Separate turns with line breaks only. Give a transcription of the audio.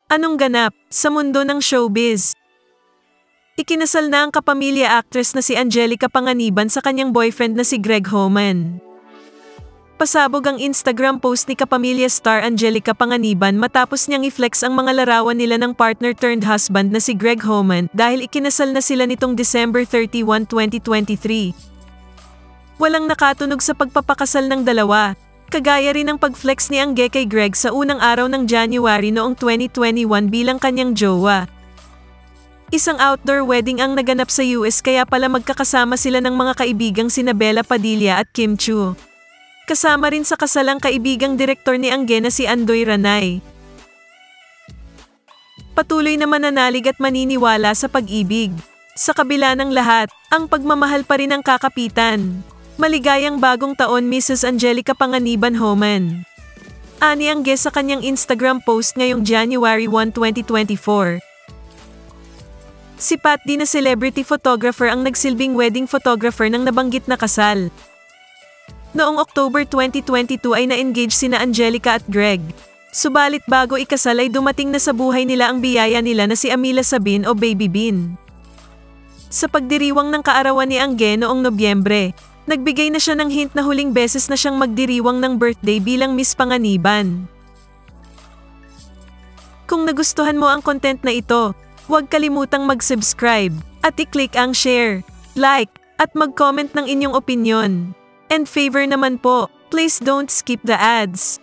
Anong ganap sa mundo ng showbiz? Ikinasal na ang kapamilya actress na si Angelica Panganiban sa kanyang boyfriend na si Greg Homan. Pasabog ang Instagram post ni kapamilya star Angelica Panganiban matapos niyang i-flex ang mga larawan nila ng partner turned husband na si Greg Homan dahil ikinasal na sila nitong December 31, 2023. Walang nakatunog sa pagpapakasal ng dalawa, kagaya rin ng pag-flex ni Angge kay Greg sa unang araw ng January noong 2021 bilang kanyang jowa. Isang outdoor wedding ang naganap sa US kaya pala magkakasama sila ng mga kaibigang sina Bella Padilla at Kim Chiu. Kasama rin sa kasalang kaibigang direktor ni Angge na si Andoy Ranay. Patuloy na mananalig at maniniwala sa pag-ibig. Sa kabila ng lahat, ang pagmamahal pa rin ang kakapitan. Maligayang bagong taon Mrs. Angelica Panganiban Homan. Ani Angge sa kanyang Instagram post ngayong January 1, 2024. Si Pat D na celebrity photographer ang nagsilbing wedding photographer ng nabanggit na kasal. Noong October 2022 ay na-engage sina Angelica at Greg. Subalit bago ikasal ay dumating na sa buhay nila ang biyaya nila na si Amila Sabin o Baby Bean. Sa pagdiriwang ng kaarawan ni Angge noong Nobyembre, nagbigay na siya ng hint na huling beses na siyang magdiriwang ng birthday bilang Miss Panganiban. Kung nagustuhan mo ang content na ito, huwag kalimutang mag-subscribe at i-click ang share, like, at mag-comment ng inyong opinyon. And favor naman po, please don't skip the ads.